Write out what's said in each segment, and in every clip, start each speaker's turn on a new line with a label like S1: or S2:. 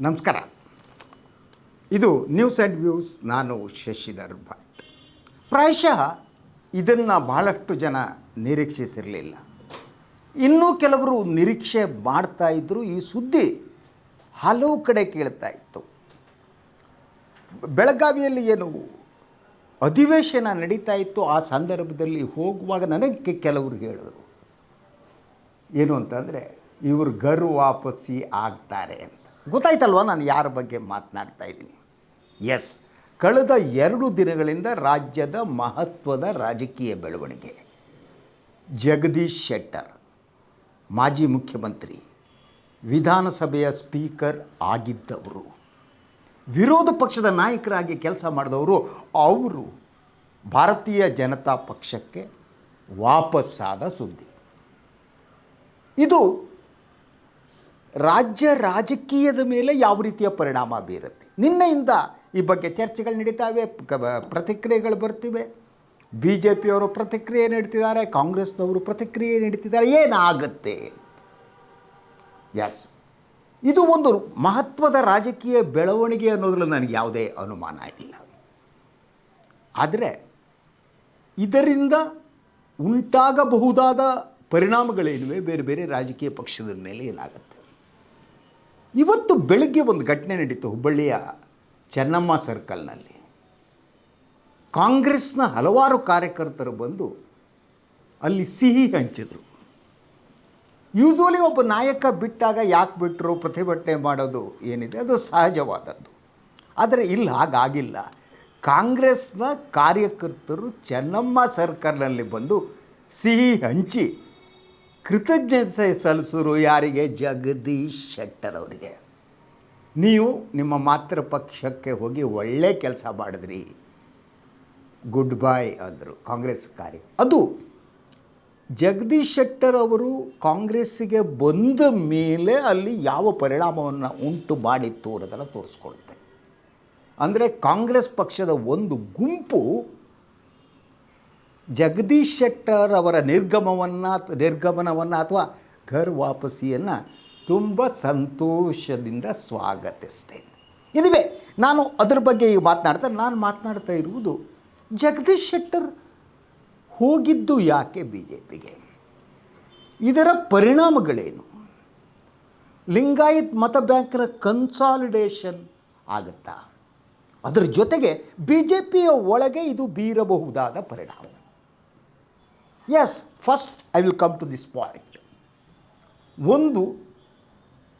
S1: ನಮಸ್ಕಾರ. ಇದು news and views. ನಾನು ಶಶಿಧರ್ ಭಟ್. ಪ್ರಾಯಶಃ ಇದನ್ನು ಬಹಳಷ್ಟು ಜನ ನಿರೀಕ್ಷಿಸಿರಲಿಲ್ಲ. ಇನ್ನೂ ಕೆಲವರು ನಿರೀಕ್ಷೆ ಮಾಡ್ತಾಯಿದ್ರು. ಈ ಸುದ್ದಿ ಹಲವು ಕಡೆ ಕೇಳ್ತಾ ಇತ್ತು. ಬೆಳಗಾವಿಯಲ್ಲಿ ಏನು ಅಧಿವೇಶನ ನಡೀತಾ ಇತ್ತು, ಆ ಸಂದರ್ಭದಲ್ಲಿ ಹೋಗುವಾಗ ನನಗೆ ಕೆಲವರು ಹೇಳಿದರು ಏನು ಅಂತಂದರೆ, ಇವರು ಗರ್ ವಾಪಸಿ ಆಗ್ತಾರೆ ಅಂತ. ಗೊತ್ತಾಯ್ತಲ್ವ ನಾನು ಯಾರ ಬಗ್ಗೆ ಮಾತನಾಡ್ತಾ ಇದ್ದೀನಿ? ಎಸ್, ಕಳೆದ 2 ದಿನಗಳಿಂದ ರಾಜ್ಯದ ಮಹತ್ವದ ರಾಜಕೀಯ ಬೆಳವಣಿಗೆ. ಜಗದೀಶ್ ಶೆಟ್ಟರ್, ಮಾಜಿ ಮುಖ್ಯಮಂತ್ರಿ, ವಿಧಾನಸಭೆಯ ಸ್ಪೀಕರ್ ಆಗಿದ್ದವರು, ವಿರೋಧ ಪಕ್ಷದ ನಾಯಕರಾಗಿ ಕೆಲಸ ಮಾಡಿದವರು, ಅವರು ಭಾರತೀಯ ಜನತಾ ಪಕ್ಷಕ್ಕೆ ವಾಪಸ್ಸಾದ ಸುದ್ದಿ. ಇದು ರಾಜ್ಯ ರಾಜಕೀಯದ ಮೇಲೆ ಯಾವ ರೀತಿಯ ಪರಿಣಾಮ ಬೀರುತ್ತೆ? ನಿನ್ನೆಯಿಂದ ಈ ಬಗ್ಗೆ ಚರ್ಚೆಗಳು ನಡೀತಾವೆ, ಪ್ರತಿಕ್ರಿಯೆಗಳು ಬರ್ತಿವೆ. ಬಿ ಜೆ ಪಿಯವರು ಪ್ರತಿಕ್ರಿಯೆ ನೀಡ್ತಿದ್ದಾರೆ, ಕಾಂಗ್ರೆಸ್ನವರು ಪ್ರತಿಕ್ರಿಯೆ ನೀಡ್ತಿದ್ದಾರೆ. ಏನಾಗುತ್ತೆ? ಎಸ್, ಇದು ಒಂದು ಮಹತ್ವದ ರಾಜಕೀಯ ಬೆಳವಣಿಗೆ ಅನ್ನೋದ್ರಲ್ಲಿ ನನಗೆ ಯಾವುದೇ ಅನುಮಾನ ಇಲ್ಲ. ಆದರೆ ಇದರಿಂದ ಉಂಟಾಗಬಹುದಾದ ಪರಿಣಾಮಗಳೇನಿವೆ ಬೇರೆ ಬೇರೆ ರಾಜಕೀಯ ಪಕ್ಷದ ಮೇಲೆ ಏನಾಗುತ್ತೆ? ಇವತ್ತು ಬೆಳಗ್ಗೆ ಒಂದು ಘಟನೆ ನಡೀತು ಹುಬ್ಬಳ್ಳಿಯ ಚೆನ್ನಮ್ಮ ಸರ್ಕಲ್ನಲ್ಲಿ. ಕಾಂಗ್ರೆಸ್ನ ಹಲವಾರು ಕಾರ್ಯಕರ್ತರು ಬಂದು ಅಲ್ಲಿ ಸಿಹಿ ಹಂಚಿದ್ರು. ಯೂಶ್ವಲಿ ಒಬ್ಬ ನಾಯಕ ಬಿಟ್ಟಾಗ ಯಾಕೆ ಬಿಟ್ಟರು, ಪ್ರತಿಭಟನೆ ಮಾಡೋದು ಏನಿದೆ ಅದು ಸಹಜವಾದದ್ದು. ಆದರೆ ಇಲ್ಲಿ ಹಾಗಾಗಿಲ್ಲ. ಕಾಂಗ್ರೆಸ್ನ ಕಾರ್ಯಕರ್ತರು ಚೆನ್ನಮ್ಮ ಸರ್ಕಲ್ನಲ್ಲಿ ಬಂದು ಸಿಹಿ ಹಂಚಿ ಕೃತಜ್ಞತೆ ಸಲ್ಲಿಸಿದ್ರು. ಯಾರಿಗೆ? ಜಗದೀಶ್ ಶೆಟ್ಟರ್ ಅವರಿಗೆ. ನೀವು ನಿಮ್ಮ ಮಾತೃ ಪಕ್ಷಕ್ಕೆ ಹೋಗಿ ಒಳ್ಳೆ ಕೆಲಸ ಮಾಡಿದ್ರಿ, ಗುಡ್ ಬೈ ಅಂದರು ಕಾಂಗ್ರೆಸ್ ಅದು ಜಗದೀಶ್ ಶೆಟ್ಟರ್ ಅವರು ಕಾಂಗ್ರೆಸ್ಸಿಗೆ ಬಂದ ಮೇಲೆ ಅಲ್ಲಿ ಯಾವ ಪರಿಣಾಮವನ್ನು ಉಂಟು ಮಾಡಿತ್ತು ಅನ್ನೋದನ್ನು ತೋರಿಸ್ಕೊಳುತ್ತೆ. ಅಂದರೆ ಕಾಂಗ್ರೆಸ್ ಪಕ್ಷದ ಒಂದು ಗುಂಪು ಜಗದೀಶ್ ಶೆಟ್ಟರ್ ಅವರ ನಿರ್ಗಮನವನ್ನು ಅಥವಾ ಘರ್ ವಾಪಸಿಯನ್ನು ತುಂಬ ಸಂತೋಷದಿಂದ ಸ್ವಾಗತಿಸ್ತೇನೆ. ಇದುವೇ ನಾನು ಅದರ ಬಗ್ಗೆ ಈಗ ನಾನು ಮಾತನಾಡ್ತಾ ಇರುವುದು ಜಗದೀಶ್ ಶೆಟ್ಟರ್ ಹೋಗಿದ್ದು ಯಾಕೆ ಬಿ ಜೆ ಪಿಗೆ, ಇದರ ಪರಿಣಾಮಗಳೇನು, ಲಿಂಗಾಯತ್ ಮತ ಬ್ಯಾಂಕ್ನ ಕನ್ಸಾಲಿಡೇಷನ್ ಆಗುತ್ತಾ, ಅದರ ಜೊತೆಗೆ ಬಿ ಜೆ ಪಿಯ ಒಳಗೆ ಇದು ಬೀರಬಹುದಾದ ಪರಿಣಾಮ. Yes, first I will come to this point. ಒಂದು,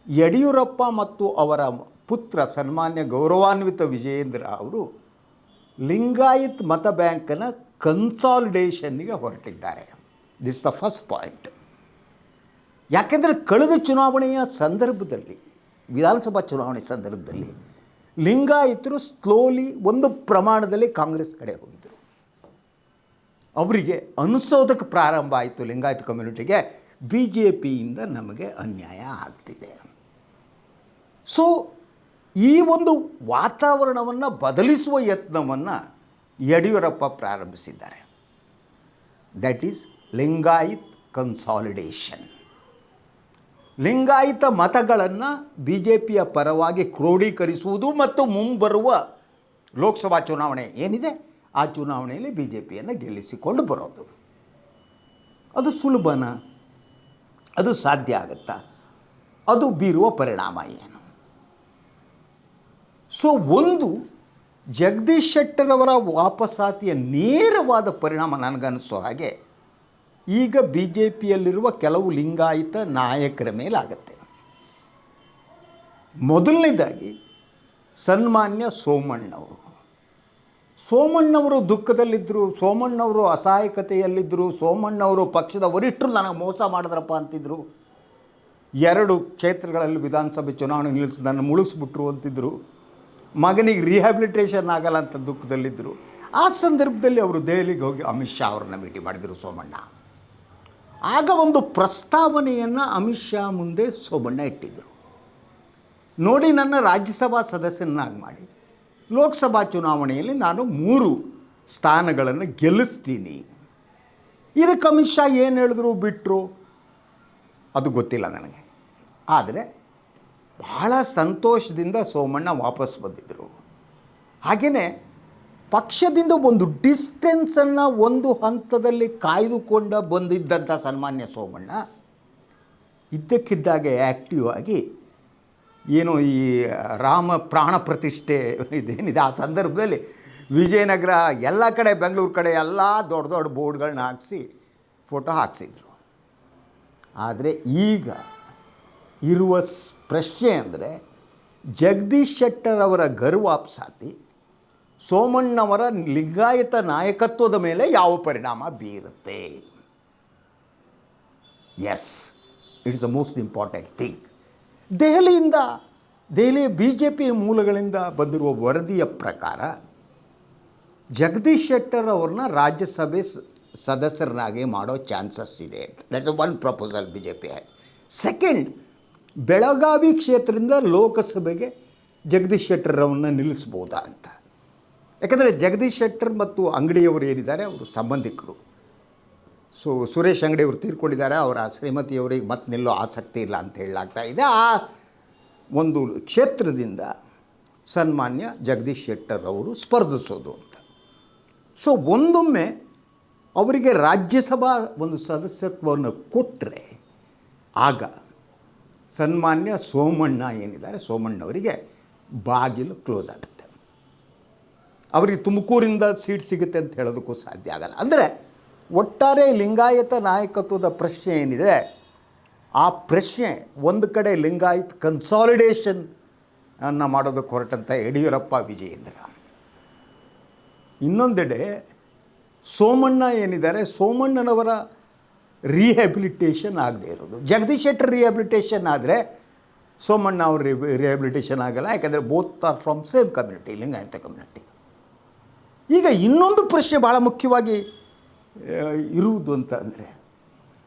S1: ಯಡಿಯೂರಪ್ಪ ಮತ್ತು ಅವರ ಪುತ್ರ ಸನ್ಮಾನ್ಯ ಗೌರವಾನ್ವಿತ ವಿಜಯೇಂದ್ರ ಅವರು ಲಿಂಗಾಯತ್ ಮತ ಬ್ಯಾಂಕನ್ನು ಕನ್ಸಾಲಿಡೇಷನ್ನಿಗೆ ಹೊರಟಿದ್ದಾರೆ. This the first point. ಯಾಕೆಂದರೆ ಕಳೆದ ಚುನಾವಣೆಯ ಸಂದರ್ಭದಲ್ಲಿ, ವಿಧಾನಸಭಾ ಚುನಾವಣೆ ಸಂದರ್ಭದಲ್ಲಿ ಲಿಂಗಾಯತರು ಸ್ಲೋಲಿ ಒಂದು ಪ್ರಮಾಣದಲ್ಲಿ ಕಾಂಗ್ರೆಸ್ ಕಡೆ ಹೋಗಿದ್ದರು. ಅವರಿಗೆ ಅನಿಸೋದಕ್ಕೆ ಪ್ರಾರಂಭ ಆಯಿತು, ಲಿಂಗಾಯತ ಕಮ್ಯುನಿಟಿಗೆ ಬಿ ಜೆ ಪಿಯಿಂದ ನಮಗೆ ಅನ್ಯಾಯ ಆಗ್ತಿದೆ. ಸೊ ಈ ಒಂದು ವಾತಾವರಣವನ್ನು ಬದಲಿಸುವ ಯತ್ನವನ್ನು ಯಡಿಯೂರಪ್ಪ ಪ್ರಾರಂಭಿಸಿದ್ದಾರೆ. That is Lingayat consolidation. Lingayat ಮತಗಳನ್ನು ಬಿ ಜೆ ಪಿಯ ಪರವಾಗಿ ಕ್ರೋಢೀಕರಿಸುವುದು ಮತ್ತು ಮುಂಬರುವ ಲೋಕಸಭಾ ಚುನಾವಣೆ ಏನಿದೆ ಆ ಚುನಾವಣೆಯಲ್ಲಿ ಬಿ ಜೆ ಪಿಯನ್ನು ಗೆಲ್ಲಿಸಿಕೊಂಡು ಬರೋದು. ಅದು ಸುಲಭನಾ? ಅದು ಸಾಧ್ಯ ಆಗುತ್ತಾ? ಅದು ಬೀರುವ ಪರಿಣಾಮ ಏನು? ಸೊ ಒಂದು, ಜಗದೀಶ್ ಶೆಟ್ಟರ್ ಅವರ ವಾಪಸಾತಿಯ ನೇರವಾದ ಪರಿಣಾಮ ನನಗನ್ನಿಸೋ ಹಾಗೆ ಈಗ ಬಿ ಜೆ ಪಿಯಲ್ಲಿರುವ ಕೆಲವು ಲಿಂಗಾಯತ ನಾಯಕರ ಮೇಲಾಗುತ್ತೆ. ಮೊದಲನೇದಾಗಿ ಸನ್ಮಾನ್ಯ ಸೋಮಣ್ಣವರು ದುಃಖದಲ್ಲಿದ್ದರು, ಸೋಮಣ್ಣವರು ಅಸಹಾಯಕತೆಯಲ್ಲಿದ್ದರು, ಸೋಮಣ್ಣವರು ಪಕ್ಷದ ವರಿಷ್ಠರು ನನಗೆ ಮೋಸ ಮಾಡಿದ್ರಪ್ಪ ಅಂತಿದ್ದರು, 2 ಕ್ಷೇತ್ರಗಳಲ್ಲಿ ವಿಧಾನಸಭೆ ಚುನಾವಣೆ ನಿಲ್ಲಿಸಿ ನನ್ನ ಮುಳುಗಿಸ್ಬಿಟ್ರು ಅಂತಿದ್ದರು, ಮಗನಿಗೆ ರಿಹ್ಯಾಬಿಲಿಟೇಷನ್ ಆಗಲ್ಲ ಅಂತ ದುಃಖದಲ್ಲಿದ್ದರು. ಆ ಸಂದರ್ಭದಲ್ಲಿ ಅವರು ದೆಹಲಿಗೆ ಹೋಗಿ ಅಮಿತ್ ಶಾ ಅವರನ್ನು ಭೇಟಿ ಮಾಡಿದರು ಸೋಮಣ್ಣ. ಆಗ ಒಂದು ಪ್ರಸ್ತಾವನೆಯನ್ನು ಅಮಿತ್ ಶಾ ಮುಂದೆ ಸೋಮಣ್ಣ ಇಟ್ಟಿದ್ದರು. ನೋಡಿ, ನನ್ನ ರಾಜ್ಯಸಭಾ ಸದಸ್ಯನಾಗಿ ಮಾಡಿ ಲೋಕಸಭಾ ಚುನಾವಣೆಯಲ್ಲಿ ನಾನು 3 ಸ್ಥಾನಗಳನ್ನು ಗೆಲ್ಲಿಸ್ತೀನಿ. ಇದಕ್ಕೆ ಅಮಿತ್ ಶಾ ಏನು ಹೇಳಿದ್ರು ಬಿಟ್ಟರು ಅದು ಗೊತ್ತಿಲ್ಲ ನನಗೆ. ಆದರೆ ಭಾಳ ಸಂತೋಷದಿಂದ ಸೋಮಣ್ಣ ವಾಪಸ್ ಬಂದಿದ್ದರು. ಹಾಗೆಯೇ ಪಕ್ಷದಿಂದ ಒಂದು ಡಿಸ್ಟೆನ್ಸನ್ನು ಒಂದು ಹಂತದಲ್ಲಿ ಕಾಯ್ದುಕೊಂಡು ಬಂದಿದ್ದಂಥ ಸನ್ಮಾನ್ಯ ಸೋಮಣ್ಣ ಇದ್ದಕ್ಕಿದ್ದಾಗೆ ಆ್ಯಕ್ಟಿವ್ ಆಗಿ ಏನು ಈ ರಾಮ ಪ್ರಾಣ ಪ್ರತಿಷ್ಠೆ ಇದೇನಿದೆ ಆ ಸಂದರ್ಭದಲ್ಲಿ ವಿಜಯನಗರ ಎಲ್ಲ ಕಡೆ ಬೆಂಗಳೂರು ಕಡೆ ಎಲ್ಲ ದೊಡ್ಡ ದೊಡ್ಡ ಬೋರ್ಡ್ಗಳನ್ನ ಹಾಕಿಸಿ ಫೋಟೋ ಹಾಕ್ಸಿದ್ರು. ಆದರೆ ಈಗ ಇರುವ ಪ್ರಶ್ನೆ ಅಂದರೆ ಜಗದೀಶ್ ಶೆಟ್ಟರ್ ಅವರ ಗರ್ವಾಪ್ಸಾತಿ ಸೋಮಣ್ಣವರ ಲಿಂಗಾಯತ ನಾಯಕತ್ವದ ಮೇಲೆ ಯಾವ ಪರಿಣಾಮ ಬೀರುತ್ತೆ. Yes, it's the most important thing. Delhi B J P ಮೂಲಗಳಿಂದ ಬಂದಿರುವ ವರದಿಯ ಪ್ರಕಾರ ಜಗದೀಶ್ ಶೆಟ್ಟರ್ ಅವ್ರನ್ನ ರಾಜ್ಯಸಭೆ ಸದಸ್ಯರನ್ನಾಗಿ ಮಾಡೋ ಚಾನ್ಸಸ್ ಇದೆ. That's one proposal B J P has. Second, Belagavi ಕ್ಷೇತ್ರದಿಂದ ಲೋಕಸಭೆಗೆ ಜಗದೀಶ್ ಶೆಟ್ಟರ್ ಅವನ್ನ ನಿಲ್ಲಿಸ್ಬೋದಾ ಅಂತ. ಯಾಕಂದರೆ ಜಗದೀಶ್ ಶೆಟ್ಟರ್ ಮತ್ತು ಅಂಗಡಿಯವರು ಏನಿದ್ದಾರೆ ಅವರು ಸಂಬಂಧಿಕರು. ಸುರೇಶ್ ಅಂಗಡಿ ಅವರು ತೀರ್ಕೊಂಡಿದ್ದಾರೆ. ಅವರ ಶ್ರೀಮತಿಯವರಿಗೆ ಮತ್ತೆ ನಿಲ್ಲೋ ಆಸಕ್ತಿ ಇಲ್ಲ ಅಂತ ಹೇಳಲಾಗ್ತಾ ಇದೆ. ಆ ಒಂದು ಕ್ಷೇತ್ರದಿಂದ ಸನ್ಮಾನ್ಯ ಜಗದೀಶ್ ಶೆಟ್ಟರ್ ಅವರು ಸ್ಪರ್ಧಿಸೋದು ಅಂತ. ಒಂದೊಮ್ಮೆ ಅವರಿಗೆ ರಾಜ್ಯಸಭಾ ಒಂದು ಸದಸ್ಯತ್ವವನ್ನು ಕೊಟ್ಟರೆ ಆಗ ಸನ್ಮಾನ್ಯ ಸೋಮಣ್ಣ ಏನಿದ್ದಾರೆ ಸೋಮಣ್ಣವರಿಗೆ ಬಾಗಿಲು ಕ್ಲೋಸ್ ಆಗುತ್ತೆ. ಅವರಿಗೆ ತುಮಕೂರಿಂದ ಸೀಟ್ ಸಿಗುತ್ತೆ ಅಂತ ಹೇಳೋದಕ್ಕೂ ಸಾಧ್ಯ ಆಗಲ್ಲ. ಅಂದರೆ ಒಟ್ಟಾರೆ ಲಿಂಗಾಯತ ನಾಯಕತ್ವದ ಪ್ರಶ್ನೆ ಏನಿದೆ ಆ ಪ್ರಶ್ನೆ ಒಂದು ಕಡೆ ಲಿಂಗಾಯತ್ ಕನ್ಸಾಲಿಡೇಷನ್ ಅನ್ನು ಮಾಡೋದಕ್ಕೆ ಹೊರಟಂಥ ಯಡಿಯೂರಪ್ಪ ವಿಜಯೇಂದ್ರ, ಇನ್ನೊಂದೆಡೆ ಸೋಮಣ್ಣ ಏನಿದ್ದಾರೆ ಸೋಮಣ್ಣನವರ ರಿಹ್ಯಾಬಿಲಿಟೇಷನ್ ಆಗದೆ ಇರೋದು. ಜಗದೀಶ್ ಶೆಟ್ಟರ್ ರಿಹ್ಯಾಬಿಲಿಟೇಷನ್ ಆದರೆ ಸೋಮಣ್ಣ ಅವ್ರ ರಿಹ್ಯಾಬಿಲಿಟೇಷನ್ ಆಗಲ್ಲ. ಯಾಕಂದರೆ both are from same community, Lingayat community. ಈಗ ಇನ್ನೊಂದು ಪ್ರಶ್ನೆ ಭಾಳ ಮುಖ್ಯವಾಗಿ ಇರುವುದು ಅಂತ ಅಂದರೆ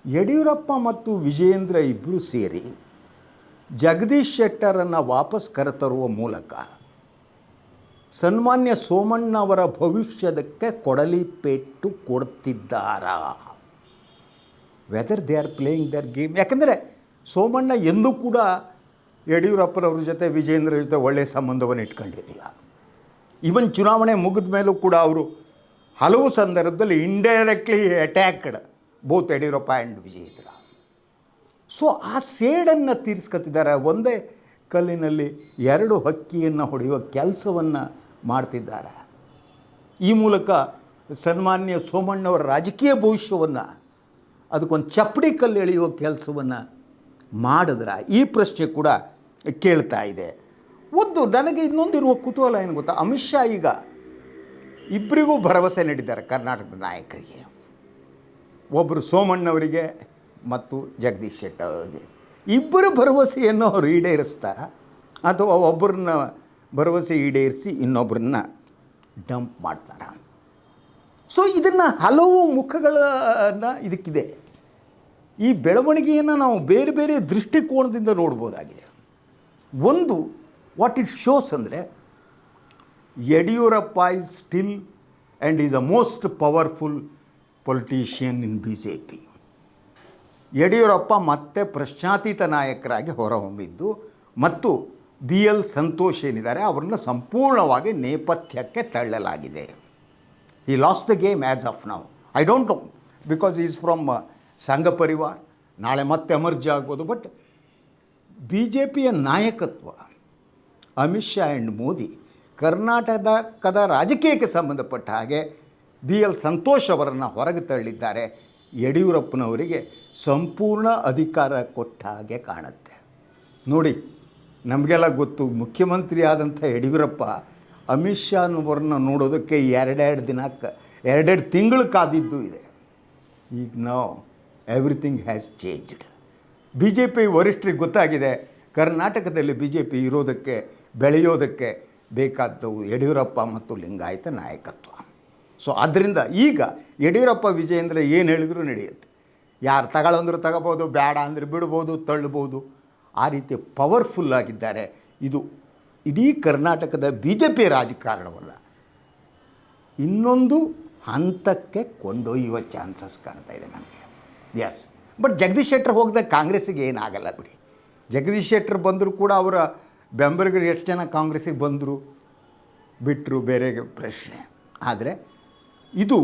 S1: ಯಡಿಯೂರಪ್ಪ ಮತ್ತು ವಿಜಯೇಂದ್ರ ಇಬ್ಬರು ಸೇರಿ ಜಗದೀಶ್ ಶೆಟ್ಟರನ್ನು ವಾಪಸ್ ಕರೆತರುವ ಮೂಲಕ ಸನ್ಮಾನ್ಯ ಸೋಮಣ್ಣ ಅವರ ಭವಿಷ್ಯದಕ್ಕೆ ಕೊಡಲಿ ಪೇಟು ಕೊಡ್ತಿದ್ದಾರಾ? Whether they are playing their game. ಯಾಕಂದರೆ ಸೋಮಣ್ಣ ಎಂದೂ ಕೂಡ ಯಡಿಯೂರಪ್ಪನವ್ರ ಜೊತೆ ವಿಜಯೇಂದ್ರ ಜೊತೆ ಒಳ್ಳೆಯ ಸಂಬಂಧವನ್ನು ಇಟ್ಕೊಂಡಿರಲಿಲ್ಲ. ಈವನ್ ಚುನಾವಣೆ ಮುಗಿದ ಮೇಲೂ ಕೂಡ ಅವರು ಹಲವು ಸಂದರ್ಭದಲ್ಲಿ indirectly attacked both Yediyurappa and Vijayendra. ಆ ಸೇಡನ್ನು ತೀರಿಸ್ಕೊತಿದ್ದಾರೆ. ಒಂದೇ ಕಲ್ಲಿನಲ್ಲಿ ಎರಡು ಹಕ್ಕಿಯನ್ನು ಹೊಡೆಯುವ ಕೆಲಸವನ್ನು ಮಾಡ್ತಿದ್ದಾರೆ. ಈ ಮೂಲಕ ಸನ್ಮಾನ್ಯ ಸೋಮಣ್ಣವರ ರಾಜಕೀಯ ಭವಿಷ್ಯವನ್ನು ಅದಕ್ಕೊಂದು ಚಪ್ಪಡಿ ಕಲ್ಲು ಎಳೆಯುವ ಕೆಲಸವನ್ನು ಮಾಡಿದ್ರೆ ಈ ಪ್ರಶ್ನೆ ಕೂಡ ಕೇಳ್ತಾ ಇದೆ. ನನಗೆ ಇನ್ನೊಂದಿರುವ ಕುತೂಹಲ ಏನು ಗೊತ್ತಾ, ಅಮಿತ್ ಶಾ ಈಗ ಇಬ್ಬರಿಗೂ ಭರವಸೆ ನೀಡಿದ್ದಾರೆ ಕರ್ನಾಟಕದ ನಾಯಕರಿಗೆ. ಒಬ್ಬರು ಸೋಮಣ್ಣವರಿಗೆ ಮತ್ತು ಜಗದೀಶ್ ಶೆಟ್ಟರ್ ಅವರಿಗೆ. ಇಬ್ಬರು ಭರವಸೆಯನ್ನು ಅವರು ಈಡೇರಿಸ್ತಾರ ಅಥವಾ ಒಬ್ಬರನ್ನ ಭರವಸೆ ಈಡೇರಿಸಿ ಇನ್ನೊಬ್ಬರನ್ನ ಡಂಪ್ ಮಾಡ್ತಾರೆ. ಇದನ್ನು ಹಲವು ಮುಖಗಳನ್ನು ಇದಕ್ಕಿದೆ. ಈ ಬೆಳವಣಿಗೆಯನ್ನು ನಾವು ಬೇರೆ ಬೇರೆ ದೃಷ್ಟಿಕೋನದಿಂದ ನೋಡ್ಬೋದಾಗಿದೆ. ಒಂದು, ವಾಟ್ ಇಟ್ ಶೋಸ್ ಅಂದರೆ Yediyurappa is still and is a most powerful politician in B J P. Yediyurappa ಮತ್ತೆ ಪ್ರಶ್ನಾತೀತ ನಾಯಕರಾಗಿ ಹೊರಹೊಮ್ಮಿದ್ದು ಮತ್ತು ಬಿ ಎಲ್ ಸಂತೋಷ್ ಏನಿದ್ದಾರೆ ಅವ್ರನ್ನ ಸಂಪೂರ್ಣವಾಗಿ ನೇಪಥ್ಯಕ್ಕೆ ತಳ್ಳಲಾಗಿದೆ. ಈ last the game as of now. I don't know because is from ಸಂಘ ಪರಿವಾರ್, ನಾಳೆ ಮತ್ತೆ ಎಮರ್ಜ್ ಆಗ್ಬೋದು. ಬಟ್ ಬಿ ಜೆ ಪಿಯ ನಾಯಕತ್ವ ಅಮಿತ್ ಶಾ ಆ್ಯಂಡ್ ಮೋದಿ ಕರ್ನಾಟಕದ ರಾಜಕೀಯಕ್ಕೆ ಸಂಬಂಧಪಟ್ಟ ಹಾಗೆ ಬಿ ಎಲ್ ಸಂತೋಷ್ ಅವರನ್ನು ಹೊರಗೆ ತಳ್ಳಿದ್ದಾರೆ. ಯಡಿಯೂರಪ್ಪನವರಿಗೆ ಸಂಪೂರ್ಣ ಅಧಿಕಾರ ಕೊಟ್ಟ ಹಾಗೆ ಕಾಣುತ್ತೆ. ನೋಡಿ, ನಮಗೆಲ್ಲ ಗೊತ್ತು, ಮುಖ್ಯಮಂತ್ರಿ ಆದಂಥ ಯಡಿಯೂರಪ್ಪ ಅಮಿತ್ ಶಾನವರನ್ನ ನೋಡೋದಕ್ಕೆ ಎರಡೆರಡು ತಿಂಗಳು ಕಾದಿದ್ದು ಇದೆ. ಈಗ ನಾವು everything has changed. B J P ವರಿಷ್ಠರಿಗೆ ಗೊತ್ತಾಗಿದೆ ಕರ್ನಾಟಕದಲ್ಲಿ ಬಿ ಜೆ ಪಿ ಇರೋದಕ್ಕೆ ಬೆಳೆಯೋದಕ್ಕೆ ಬೇಕಾದವು ಯಡಿಯೂರಪ್ಪ ಮತ್ತು ಲಿಂಗಾಯತ ನಾಯಕತ್ವ. ಆದ್ದರಿಂದ ಈಗ ಯಡಿಯೂರಪ್ಪ ವಿಜಯೇಂದ್ರ ಏನು ಹೇಳಿದ್ರು ನಡೆಯುತ್ತೆ. ಯಾರು ತಗೊಳ್ಳಂದ್ರೆ ತಗೋಬೋದು, ಬೇಡ ಅಂದರೆ ಬಿಡ್ಬೋದು, ತಳ್ಳ್ಬೋದು. ಆ ರೀತಿ ಪವರ್ಫುಲ್ ಆಗಿದ್ದಾರೆ. ಇದು ಇಡೀ ಕರ್ನಾಟಕದ ಬಿ ಜೆ ಪಿ ರಾಜಕಾರಣವಲ್ಲ, ಇನ್ನೊಂದು ಹಂತಕ್ಕೆ ಕೊಂಡೊಯ್ಯುವ ಚಾನ್ಸಸ್ ಕಾಣ್ತಾ ಇದೆ ನಮಗೆ. ಎಸ್, ಬಟ್ ಜಗದೀಶ್ ಶೆಟ್ಟರ್ ಹೋಗದೆ ಕಾಂಗ್ರೆಸ್ಸಿಗೆ ಏನಾಗಲ್ಲ ಬಿಡಿ. ಜಗದೀಶ್ ಶೆಟ್ಟರ್ ಬಂದರೂ ಕೂಡ ಅವರ ಬೆಂಬಲಿಗರು ಎಷ್ಟು ಜನ ಕಾಂಗ್ರೆಸ್ಸಿಗೆ ಬಂದರು ಬಿಟ್ಟರು ಬೇರೆ ಪ್ರಶ್ನೆ. ಆದರೆ ಇದು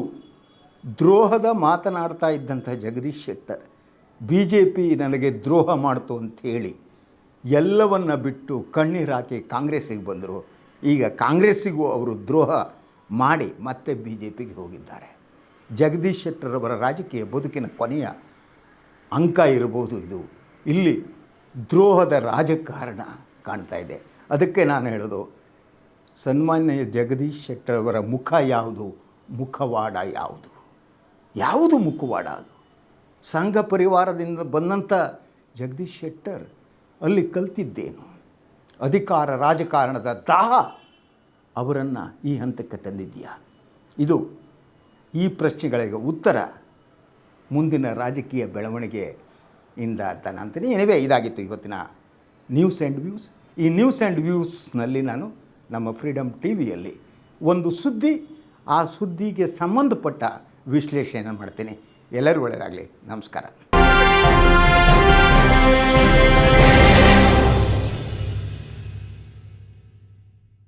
S1: ದ್ರೋಹದ ಮಾತನಾಡ್ತಾ ಇದ್ದಂಥ Jagadish Shettar B J P ನನಗೆ ದ್ರೋಹ ಮಾಡ್ತು ಅಂಥೇಳಿ ಎಲ್ಲವನ್ನು ಬಿಟ್ಟು ಕಣ್ಣೀರು ಹಾಕಿ ಕಾಂಗ್ರೆಸ್ಸಿಗೆ ಬಂದರು. ಈಗ ಕಾಂಗ್ರೆಸ್ಸಿಗೂ ಅವರು ದ್ರೋಹ ಮಾಡಿ ಮತ್ತೆ ಬಿ ಜೆ ಪಿಗೆ ಹೋಗಿದ್ದಾರೆ. ಜಗದೀಶ್ ಶೆಟ್ಟರ್ ಅವರ ರಾಜಕೀಯ ಬದುಕಿನ ಕೊನೆಯ ಅಂಕ ಇರಬಹುದು ಇದು. ಇಲ್ಲಿ ದ್ರೋಹದ ರಾಜಕಾರಣ ಕಾಣ್ತಾ ಇದೆ. ಅದಕ್ಕೆ ನಾನು ಹೇಳೋದು, ಸನ್ಮಾನ್ಯ ಜಗದೀಶ್ ಶೆಟ್ಟರ್ ಅವರ ಮುಖ ಯಾವುದು, ಮುಖವಾಡ ಯಾವುದು? ಯಾವುದು ಮುಖವಾಡ? ಅದು ಸಂಘ ಪರಿವಾರದಿಂದ ಬಂದಂಥ ಜಗದೀಶ್ ಶೆಟ್ಟರ್ ಅಲ್ಲಿ ಕಲ್ತಿದ್ದೇನು? ಅಧಿಕಾರ ರಾಜಕಾರಣದ ದಾಹ ಅವರನ್ನು ಈ ಹಂತಕ್ಕೆ ತಂದಿದೆಯಾ? ಇದು ಈ ಪ್ರಶ್ನೆಗಳಿಗೆ ಉತ್ತರ ಮುಂದಿನ ರಾಜಕೀಯ ಬೆಳವಣಿಗೆಯಿಂದ ಅಂತ ಅಂತೀನಿ. ಎನಿವೆ, ಇದಾಗಿತ್ತು ಇವತ್ತಿನ ನ್ಯೂಸ್ ಆ್ಯಂಡ್ ವ್ಯೂಸ್. ಈ ನ್ಯೂಸ್ ಆ್ಯಂಡ್ ವ್ಯೂಸ್ನಲ್ಲಿ ನಾನು ನಮ್ಮ ಫ್ರೀಡಮ್ ಟಿ ವಿಯಲ್ಲಿ ಒಂದು ಸುದ್ದಿ, ಆ ಸುದ್ದಿಗೆ ಸಂಬಂಧಪಟ್ಟ ವಿಶ್ಲೇಷಣೆ ಮಾಡ್ತೀನಿ. ಎಲ್ಲರೂ ಒಳ್ಳೆಯದಾಗಲಿ. ನಮಸ್ಕಾರ.